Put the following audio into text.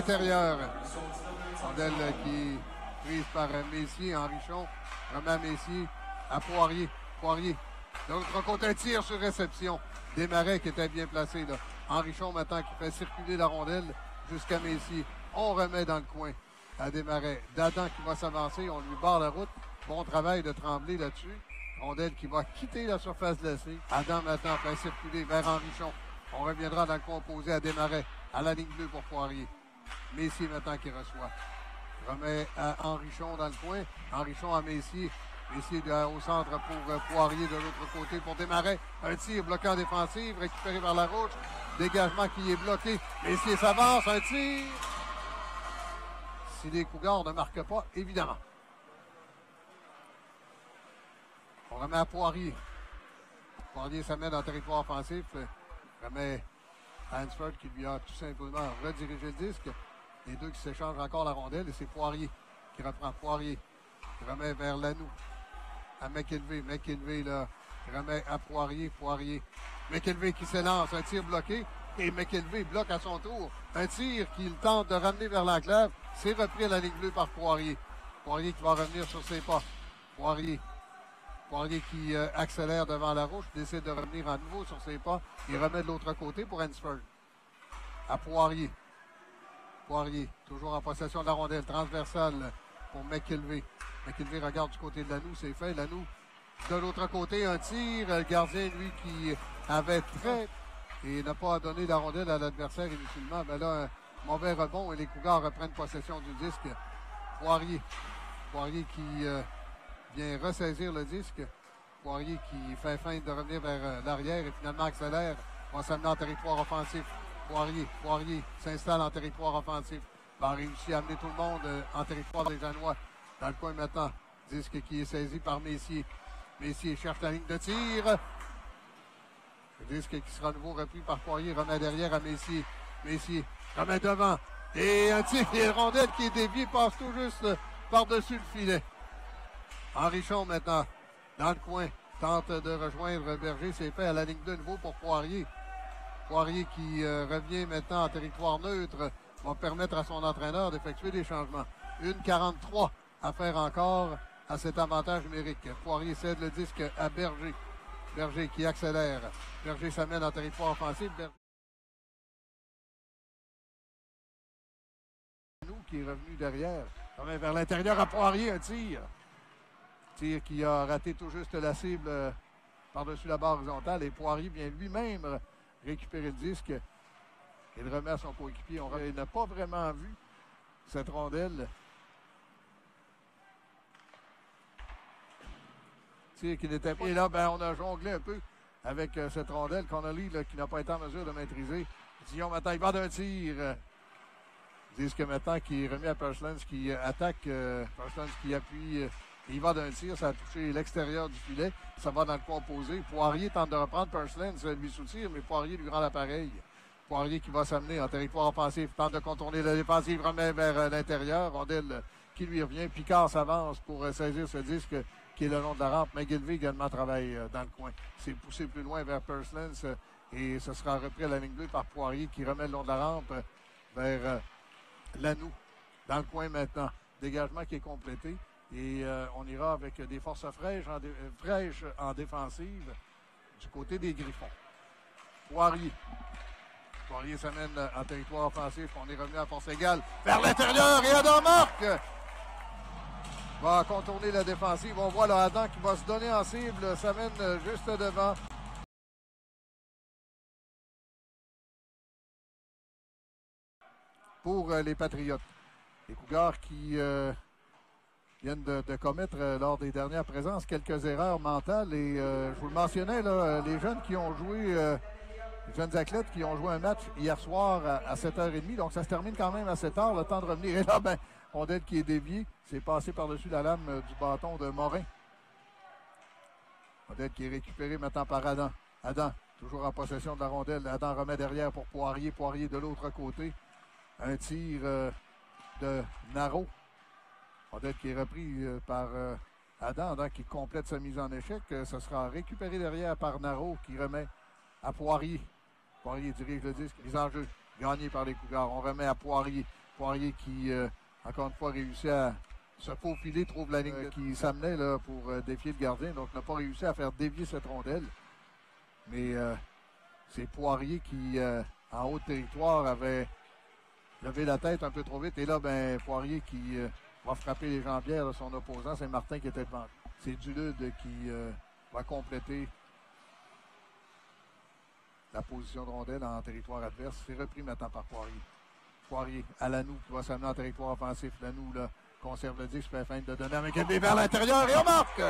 l'intérieur. Rondelle qui est prise par Messier. Henrichon remet à Messier, à Poirier. Poirier. De l'autre côté, un tir sur réception. Desmarais qui était bien placé là. Henrichon maintenant qui fait circuler la rondelle jusqu'à Messier. On remet dans le coin à Desmarais. Dadan qui va s'avancer. On lui barre la route. Bon travail de Tremblay là-dessus. Rondelle qui va quitter la surface glacée. Adam maintenant fait circuler vers Henrichon. On reviendra dans le coin opposé à Desmarais. À la ligne bleue pour Poirier. Messier maintenant qui reçoit. Remet à Henrichon dans le coin. Henrichon à Messier. Messier au centre pour Poirier de l'autre côté pour Desmarais. Un tir bloqué en défensive, récupéré par la Rouge. Dégagement qui est bloqué. Messier s'avance, un tir. Si les Cougars ne marquent pas, évidemment. On remet à Poirier. Poirier s'amène en territoire offensif. Remet à Hansford qui lui a tout simplement redirigé le disque. Les deux qui s'échangent encore la rondelle et c'est Poirier qui reprend. Poirier qui remet vers Lanoux. À McKelvey. McKelvey là, remet à Poirier. Poirier. McKelvey qui s'élance. Un tir bloqué. Et McKelvey bloque à son tour. Un tir qu'il tente de ramener vers l'enclave. C'est repris à la ligne bleue par Poirier. Poirier qui va revenir sur ses pas. Poirier. Poirier qui accélère devant la Rouge. Décide de revenir à nouveau sur ses pas. Il remet de l'autre côté pour Hansford. À Poirier. Poirier, toujours en possession de la rondelle. Transversale pour McKelvey. McKelvey regarde du côté de Lanoux, c'est fait. Lanoux, de l'autre côté, un tir. Le gardien, lui, qui avait très... et n'a pas donné la rondelle à l'adversaire inutilement. Mais là, un mauvais rebond et les Cougars reprennent possession du disque. Poirier. Poirier qui vient ressaisir le disque. Poirier qui fait feinte de revenir vers l'arrière et finalement accélère. Va s'amener en territoire offensif. Poirier s'installe en territoire offensif. Va réussir à amener tout le monde en territoire des Janois. Dans le coin maintenant, disque qui est saisi par Messier. Messier cherche la ligne de tir. Le disque qui sera à nouveau repris par Poirier. Remet derrière à Messier. Messier remet devant. Et un tir et une rondelle qui est déviée passe tout juste par-dessus le filet. Henrichon maintenant, dans le coin, tente de rejoindre Berger. C'est fait à la ligne de nouveau pour Poirier. Poirier qui revient maintenant en territoire neutre va permettre à son entraîneur d'effectuer des changements. 1,43 à faire encore à cet avantage numérique. Poirier cède le disque à Berger. Berger qui accélère. Berger s'amène en territoire offensif. Nous qui est revenu derrière. Revient vers l'intérieur à Poirier, un tir. Tir qui a raté tout juste la cible par-dessus la barre horizontale. Et Poirier vient lui-même récupérer le disque et le remet à son coéquipier. Il n'a pas vraiment vu cette rondelle. Tir qui n'était pas. Et là, ben, on a jonglé un peu avec cette rondelle. Connolly qui n'a pas été en mesure de maîtriser. Dion maintenant, il va d'un tir. Disque maintenant qui est remis à Perslands qui attaque. Perslands qui appuie. Il va d'un tir, ça a touché l'extérieur du filet. Ça va dans le coin opposé. Poirier tente de reprendre Perslands, lui sous-tire, mais Poirier lui rend l'appareil. Poirier qui va s'amener en territoire offensif, tente de contourner la défensive, remet vers l'intérieur. Rondelle qui lui revient. Picard s'avance pour saisir ce disque qui est le long de la rampe. McGillivray également travaille dans le coin. C'est poussé plus loin vers Perslands et ce sera repris à la ligne bleue par Poirier qui remet le long de la rampe vers Lanoux. Dans le coin maintenant. Dégagement qui est complété. Et on ira avec des forces fraîches en défensive du côté des Griffons. Poirier. Poirier s'amène en territoire offensif. On est revenu à force égale vers l'intérieur et Adam marque. Va contourner la défensive. On voit là Adam qui va se donner en cible. S'amène juste devant. Pour les Patriotes. Les Cougars qui... viennent de commettre lors des dernières présences quelques erreurs mentales et je vous le mentionnais, là, les jeunes qui ont joué, les jeunes athlètes qui ont joué un match hier soir à 7h30, donc ça se termine quand même à 7h, le temps de revenir. Et là, ben, rondelle qui est déviée, c'est passé par-dessus la lame du bâton de Morin. Rondelle qui est récupérée maintenant par Adam. Adam, toujours en possession de la rondelle. Adam remet derrière pour Poirier. Poirier de l'autre côté. Un tir de Naro. Rondelle qui est repris par Adam. Adam qui complète sa mise en échec. Ce sera récupéré derrière par Naro qui remet à Poirier. Poirier dirige le disque. Mise en jeu. Gagné par les Cougars. On remet à Poirier. Poirier qui, encore une fois, réussit à se faufiler, trouve la ligne qui s'amenait là, pour défier le gardien. Donc, n'a pas réussi à faire dévier cette rondelle. Mais c'est Poirier qui, en haut de territoire, avait levé la tête un peu trop vite. Et là, ben, Poirier qui va frapper les jambières de son opposant. C'est Martin qui était devant lui. C'est Dulude qui va compléter la position de rondelle en territoire adverse. C'est repris maintenant par Poirier. Poirier à Lanoux qui va s'amener en territoire offensif. Lanoux, là, conserve le disque, fait feinte de donner avec McKinley vers l'intérieur et on marque!